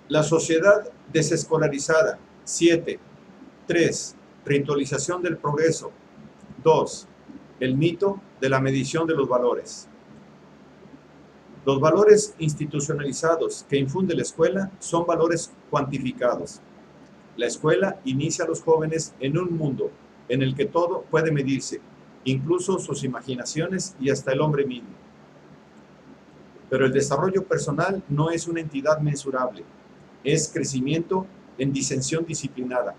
La sociedad desescolarizada. 7. 3. Ritualización del progreso. 2. El mito de la medición de los valores. Los valores institucionalizados que infunde la escuela son valores cuantificados. La escuela inicia a los jóvenes en un mundo en el que todo puede medirse, incluso sus imaginaciones y hasta el hombre mismo. Pero el desarrollo personal no es una entidad mensurable, es crecimiento en disensión disciplinada,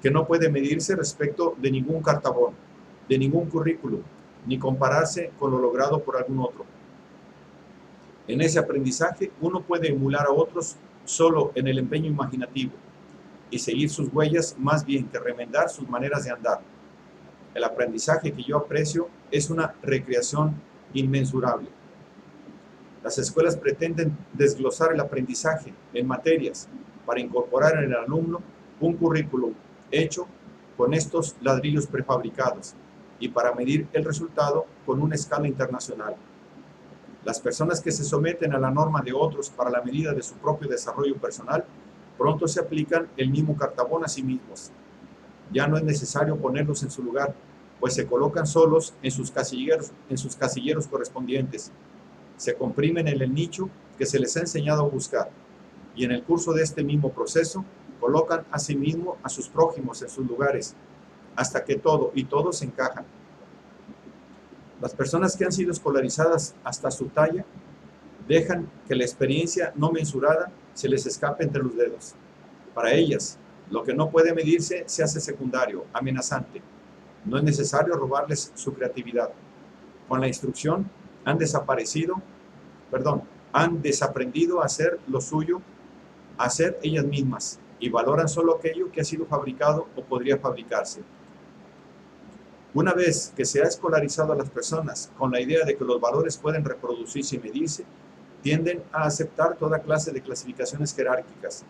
que no puede medirse respecto de ningún cartabón, de ningún currículum, ni compararse con lo logrado por algún otro. En ese aprendizaje uno puede emular a otros solo en el empeño imaginativo y seguir sus huellas más bien que remendar sus maneras de andar. El aprendizaje que yo aprecio es una recreación inmensurable. Las escuelas pretenden desglosar el aprendizaje en materias para incorporar en el alumno un currículum hecho con estos ladrillos prefabricados y para medir el resultado con una escala internacional. Las personas que se someten a la norma de otros para la medida de su propio desarrollo personal pronto se aplican el mismo cartabón a sí mismos. Ya no es necesario ponerlos en su lugar, pues se colocan solos en sus casilleros correspondientes. Se comprimen en el nicho que se les ha enseñado a buscar, y en el curso de este mismo proceso colocan a sí mismo a sus prójimos en sus lugares, hasta que todo y todos se encajan. Las personas que han sido escolarizadas hasta su talla dejan que la experiencia no mensurada se les escape entre los dedos. Para ellas, lo que no puede medirse se hace secundario, amenazante. No es necesario robarles su creatividad. Con la instrucción han desaprendido a hacer lo suyo, a ser ellas mismas, y valoran solo aquello que ha sido fabricado o podría fabricarse. Una vez que se ha escolarizado a las personas con la idea de que los valores pueden reproducirse y medirse, tienden a aceptar toda clase de clasificaciones jerárquicas.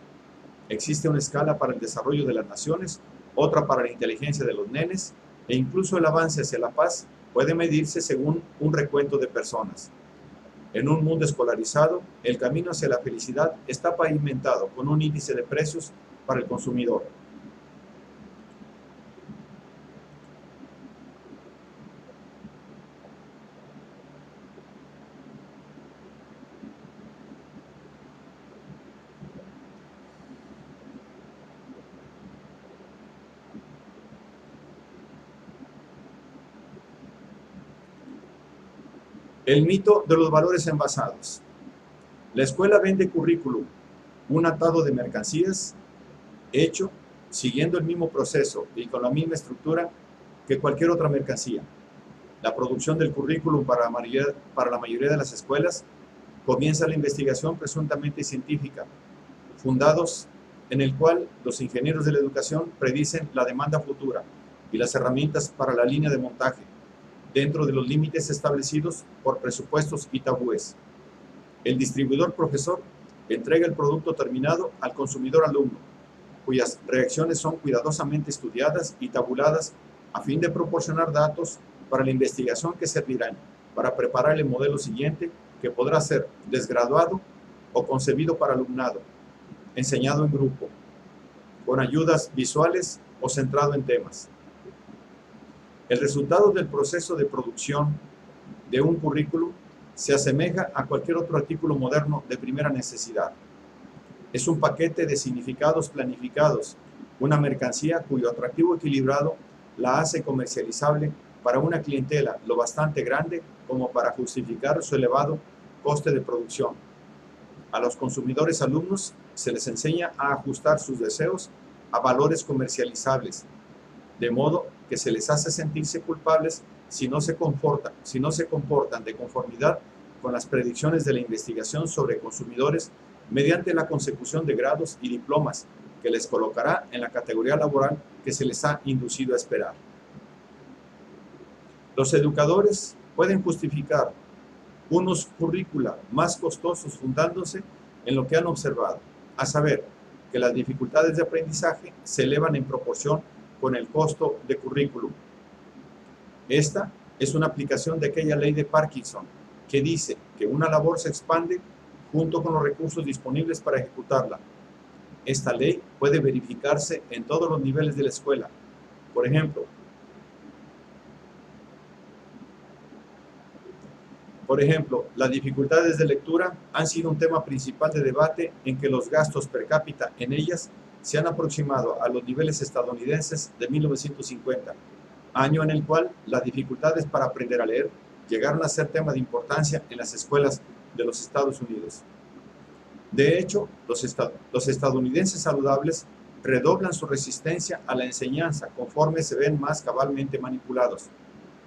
Existe una escala para el desarrollo de las naciones, otra para la inteligencia de los nenes, e incluso el avance hacia la paz puede medirse según un recuento de personas. En un mundo escolarizado, el camino hacia la felicidad está pavimentado con un índice de precios para el consumidor. El mito de los valores envasados. La escuela vende currículum, un atado de mercancías hecho siguiendo el mismo proceso y con la misma estructura que cualquier otra mercancía. La producción del currículum para la mayoría de las escuelas comienza la investigación presuntamente científica, fundados en el cual los ingenieros de la educación predicen la demanda futura y las herramientas para la línea de montaje, dentro de los límites establecidos por presupuestos y tabúes. El distribuidor profesor entrega el producto terminado al consumidor alumno, cuyas reacciones son cuidadosamente estudiadas y tabuladas a fin de proporcionar datos para la investigación que servirán para preparar el modelo siguiente, que podrá ser desgraduado o concebido para alumnado, enseñado en grupo, con ayudas visuales o centrado en temas. El resultado del proceso de producción de un currículum se asemeja a cualquier otro artículo moderno de primera necesidad. Es un paquete de significados planificados, una mercancía cuyo atractivo equilibrado la hace comercializable para una clientela lo bastante grande como para justificar su elevado coste de producción. A los consumidores alumnos se les enseña a ajustar sus deseos a valores comercializables, de modo que se les hace sentirse culpables si no se comportan de conformidad con las predicciones de la investigación sobre consumidores mediante la consecución de grados y diplomas que les colocará en la categoría laboral que se les ha inducido a esperar. Los educadores pueden justificar unos currícula más costosos fundándose en lo que han observado, a saber, que las dificultades de aprendizaje se elevan en proporción con el costo de currículum. Esta es una aplicación de aquella ley de Parkinson que dice que una labor se expande junto con los recursos disponibles para ejecutarla, esta ley puede verificarse en todos los niveles de la escuela. Por ejemplo, las dificultades de lectura han sido un tema principal de debate en que los gastos per cápita en ellas se han aproximado a los niveles estadounidenses de 1950, año en el cual las dificultades para aprender a leer llegaron a ser tema de importancia en las escuelas de los Estados Unidos. De hecho, los estadounidenses saludables redoblan su resistencia a la enseñanza conforme se ven más cabalmente manipulados.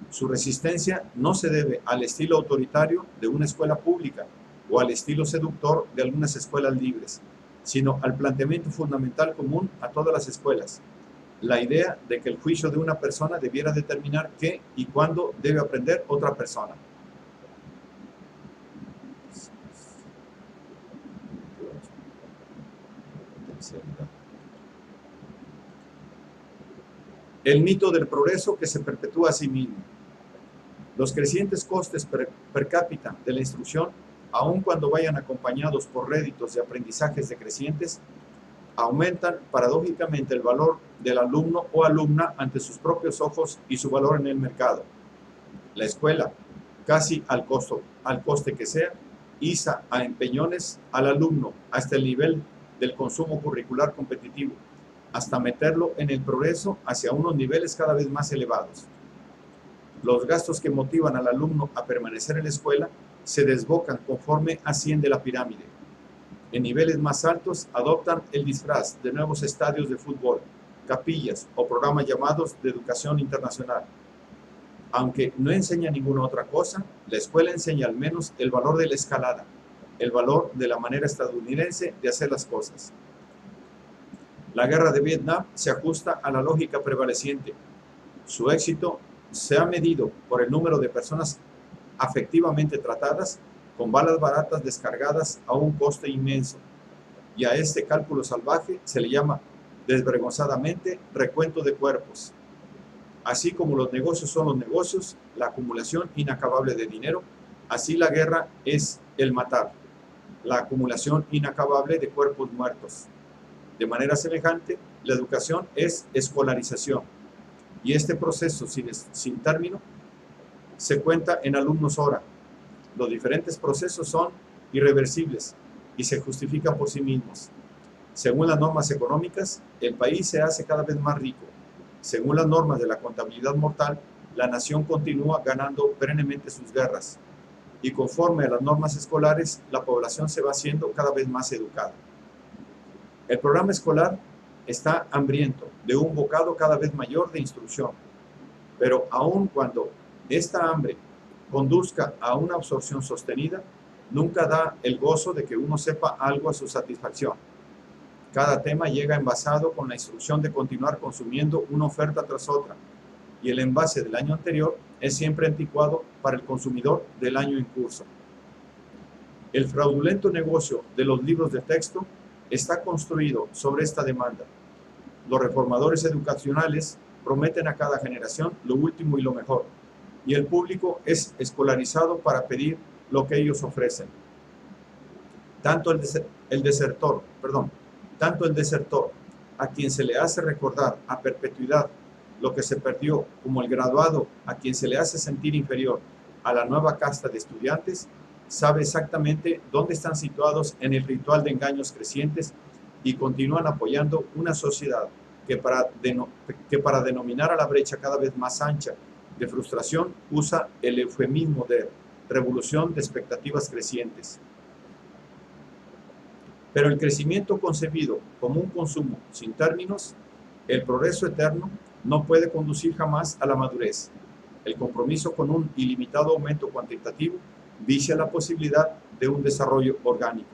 Su resistencia no se debe al estilo autoritario de una escuela pública o al estilo seductor de algunas escuelas libres, sino al planteamiento fundamental común a todas las escuelas, la idea de que el juicio de una persona debiera determinar qué y cuándo debe aprender otra persona. El mito del progreso que se perpetúa a sí mismo. Los crecientes costes per cápita de la instrucción, aun cuando vayan acompañados por réditos de aprendizajes decrecientes, aumentan paradójicamente el valor del alumno o alumna ante sus propios ojos y su valor en el mercado. La escuela, casi al coste que sea, iza a empeñones al alumno hasta el nivel del consumo curricular competitivo, hasta meterlo en el progreso hacia unos niveles cada vez más elevados. Los gastos que motivan al alumno a permanecer en la escuela se desbocan conforme asciende la pirámide. En niveles más altos adoptan el disfraz de nuevos estadios de fútbol, capillas o programas llamados de educación internacional. Aunque no enseña ninguna otra cosa, la escuela enseña al menos el valor de la escalada, el valor de la manera estadounidense de hacer las cosas. La guerra de Vietnam se ajusta a la lógica prevaleciente. Su éxito se ha medido por el número de personas afectivamente tratadas con balas baratas descargadas a un coste inmenso, y a este cálculo salvaje se le llama desvergonzadamente recuento de cuerpos. Así como los negocios son los negocios, la acumulación inacabable de dinero, así la guerra es el matar, la acumulación inacabable de cuerpos muertos. De manera semejante, la educación es escolarización, y este proceso sin término se cuenta en alumnos hora. Los diferentes procesos son irreversibles y se justifican por sí mismos. Según las normas económicas, el país se hace cada vez más rico. Según las normas de la contabilidad mortal, la nación continúa ganando perennemente sus guerras. Y conforme a las normas escolares, la población se va haciendo cada vez más educada. El programa escolar está hambriento de un bocado cada vez mayor de instrucción, pero aun cuando esta hambre conduzca a una absorción sostenida, nunca da el gozo de que uno sepa algo a su satisfacción. Cada tema llega envasado con la instrucción de continuar consumiendo una oferta tras otra, y el envase del año anterior es siempre anticuado para el consumidor del año en curso. El fraudulento negocio de los libros de texto está construido sobre esta demanda. Los reformadores educacionales prometen a cada generación lo último y lo mejor, y el público es escolarizado para pedir lo que ellos ofrecen. Tanto el desertor, a quien se le hace recordar a perpetuidad lo que se perdió, como el graduado, a quien se le hace sentir inferior a la nueva casta de estudiantes, sabe exactamente dónde están situados en el ritual de engaños crecientes y continúan apoyando una sociedad que para denominar a la brecha cada vez más ancha de frustración usa el eufemismo de revolución de expectativas crecientes. Pero el crecimiento concebido como un consumo sin términos, el progreso eterno, no puede conducir jamás a la madurez. El compromiso con un ilimitado aumento cuantitativo vicia la posibilidad de un desarrollo orgánico.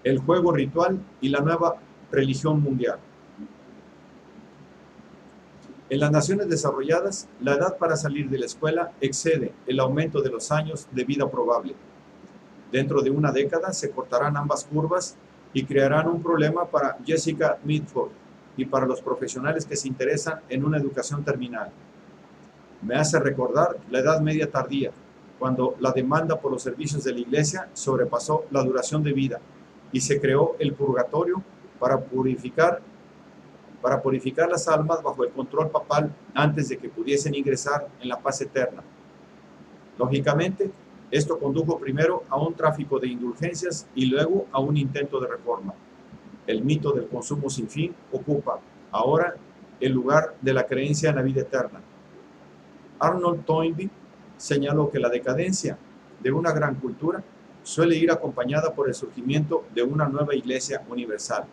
El juego ritual y la nueva religión mundial. En las naciones desarrolladas, la edad para salir de la escuela excede el aumento de los años de vida probable. Dentro de una década se cortarán ambas curvas y crearán un problema para Jessica Mitford y para los profesionales que se interesan en una educación terminal. Me hace recordar la Edad Media tardía, cuando la demanda por los servicios de la Iglesia sobrepasó la duración de vida y se creó el purgatorio para purificar las almas bajo el control papal antes de que pudiesen ingresar en la paz eterna. Lógicamente, esto condujo primero a un tráfico de indulgencias y luego a un intento de reforma. El mito del consumo sin fin ocupa ahora el lugar de la creencia en la vida eterna. Arnold Toynbee señaló que la decadencia de una gran cultura suele ir acompañada por el surgimiento de una nueva iglesia universal,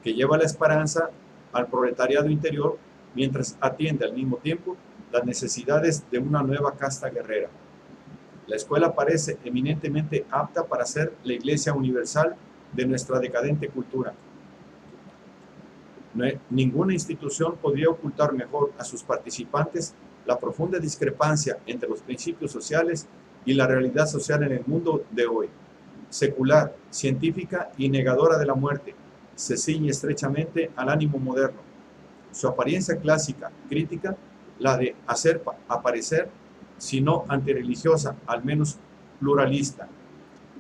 que lleva la esperanza al proletariado interior mientras atiende al mismo tiempo las necesidades de una nueva casta guerrera. La escuela parece eminentemente apta para ser la iglesia universal de nuestra decadente cultura. Ninguna institución podría ocultar mejor a sus participantes la profunda discrepancia entre los principios sociales y la realidad social en el mundo de hoy. Secular, científica y negadora de la muerte, se ciñe estrechamente al ánimo moderno. Su apariencia clásica, crítica, la de hacer aparecer, si no antirreligiosa, al menos pluralista.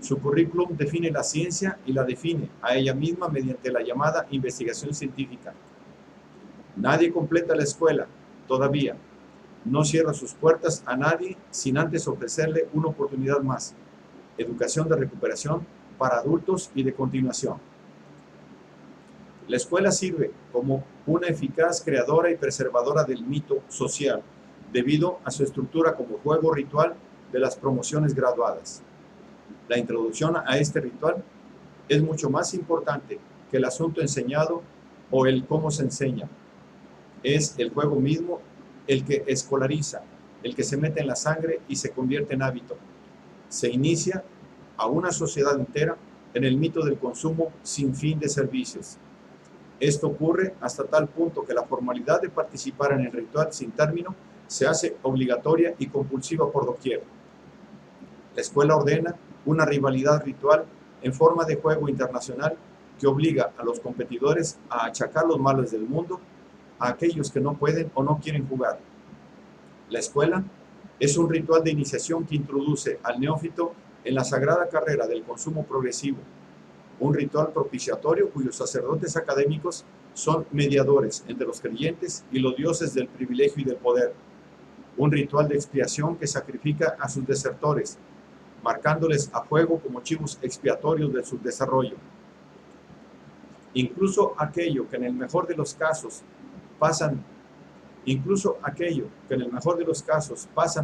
Su currículum define la ciencia y la define a ella misma mediante la llamada investigación científica. Nadie completa la escuela, todavía. No cierra sus puertas a nadie sin antes ofrecerle una oportunidad más. Educación de recuperación para adultos y de continuación. La escuela sirve como una eficaz creadora y preservadora del mito social, debido a su estructura como juego ritual de las promociones graduadas. La introducción a este ritual es mucho más importante que el asunto enseñado o el cómo se enseña. Es el juego mismo el que escolariza, el que se mete en la sangre y se convierte en hábito. Se inicia a una sociedad entera en el mito del consumo sin fin de servicios. Esto ocurre hasta tal punto que la formalidad de participar en el ritual sin término se hace obligatoria y compulsiva por doquier. La escuela ordena una rivalidad ritual en forma de juego internacional que obliga a los competidores a achacar los males del mundo a aquellos que no pueden o no quieren jugar. La escuela es un ritual de iniciación que introduce al neófito en la sagrada carrera del consumo progresivo, un ritual propiciatorio cuyos sacerdotes académicos son mediadores entre los creyentes y los dioses del privilegio y del poder, un ritual de expiación que sacrifica a sus desertores, marcándoles a fuego como chivos expiatorios de su desarrollo. Incluso aquello que en el mejor de los casos pasan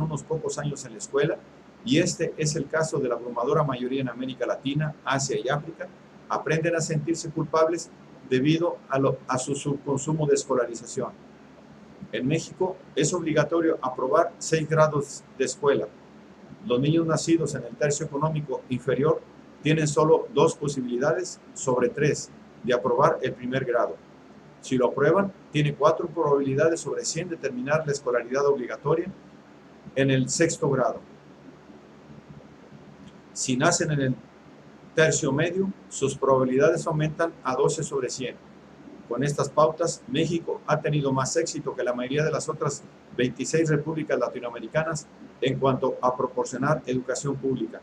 unos pocos años en la escuela, y este es el caso de la abrumadora mayoría en América Latina, Asia y África, aprenden a sentirse culpables debido a su subconsumo de escolarización. En México es obligatorio aprobar 6 grados de escuela. Los niños nacidos en el tercio económico inferior tienen solo 2 posibilidades sobre 3 de aprobar el primer grado. Si lo aprueban, tiene 4 probabilidades sobre 100 de terminar la escolaridad obligatoria en el 6º grado. Si nacen en el tercio medio, sus probabilidades aumentan a 12 sobre 100. Con estas pautas, México ha tenido más éxito que la mayoría de las otras 26 repúblicas latinoamericanas en cuanto a proporcionar educación pública.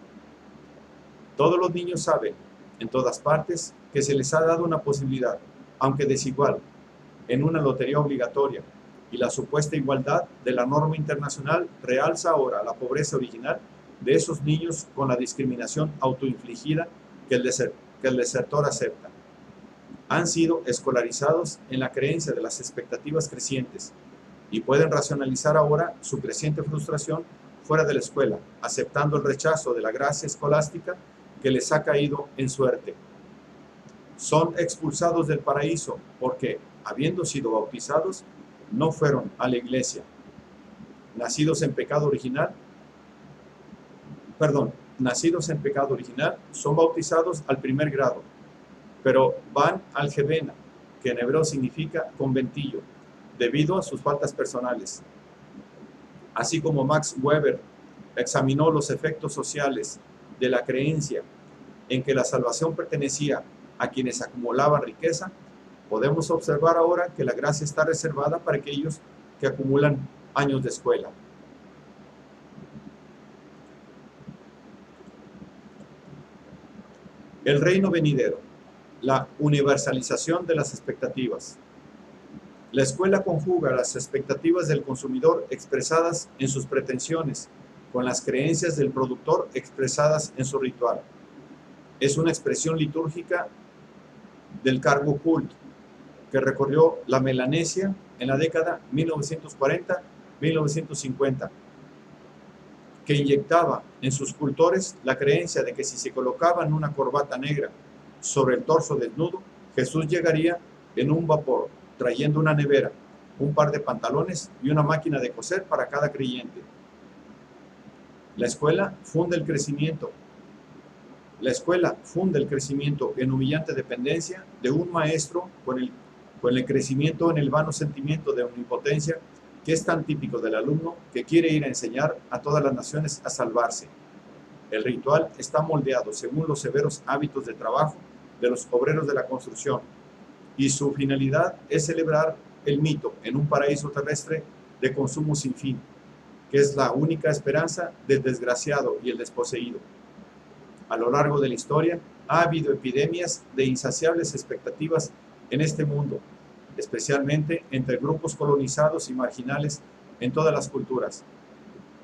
Todos los niños saben, en todas partes, que se les ha dado una posibilidad, aunque desigual, en una lotería obligatoria, y la supuesta igualdad de la norma internacional realza ahora la pobreza original de esos niños con la discriminación autoinfligida que el desertor acepta. Han sido escolarizados en la creencia de las expectativas crecientes y pueden racionalizar ahora su creciente frustración fuera de la escuela, aceptando el rechazo de la gracia escolástica que les ha caído en suerte. Son expulsados del paraíso porque, habiendo sido bautizados, no fueron a la iglesia. Nacidos en pecado original, son bautizados al primer grado, pero van al Jevena, que en hebreo significa conventillo, debido a sus faltas personales. Así como Max Weber examinó los efectos sociales de la creencia en que la salvación pertenecía a quienes acumulaban riqueza, podemos observar ahora que la gracia está reservada para aquellos que acumulan años de escuela. El reino venidero, la universalización de las expectativas. La escuela conjuga las expectativas del consumidor expresadas en sus pretensiones con las creencias del productor expresadas en su ritual. Es una expresión litúrgica del cargo cult que recorrió la Melanesia en la década 1940-1950, que inyectaba en sus cultores la creencia de que si se colocaban una corbata negra sobre el torso desnudo, Jesús llegaría en un vapor, trayendo una nevera, un par de pantalones y una máquina de coser para cada creyente. La escuela funda el crecimiento. La escuela funda el crecimiento en humillante dependencia de un maestro con el crecimiento en el vano sentimiento de omnipotencia que es tan típico del alumno que quiere ir a enseñar a todas las naciones a salvarse. El ritual está moldeado según los severos hábitos de trabajo de los obreros de la construcción y su finalidad es celebrar el mito en un paraíso terrestre de consumo sin fin, que es la única esperanza del desgraciado y el desposeído. A lo largo de la historia ha habido epidemias de insaciables expectativas en este mundo, especialmente entre grupos colonizados y marginales en todas las culturas.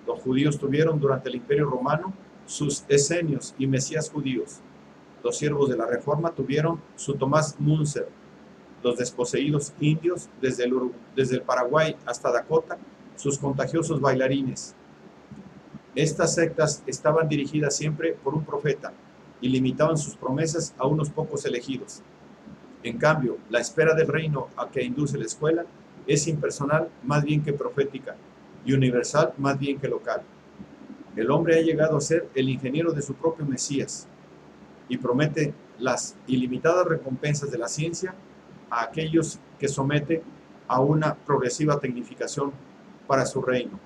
Los judíos tuvieron durante el Imperio Romano sus esenios y mesías judíos. Los siervos de la Reforma tuvieron su Tomás Munzer. Los desposeídos indios, desde el Paraguay hasta Dakota, sus contagiosos bailarines. Estas sectas estaban dirigidas siempre por un profeta y limitaban sus promesas a unos pocos elegidos. En cambio, la espera del reino a que induce la escuela es impersonal más bien que profética y universal más bien que local. El hombre ha llegado a ser el ingeniero de su propio Mesías y promete las ilimitadas recompensas de la ciencia a aquellos que somete a una progresiva tecnificación para su reino.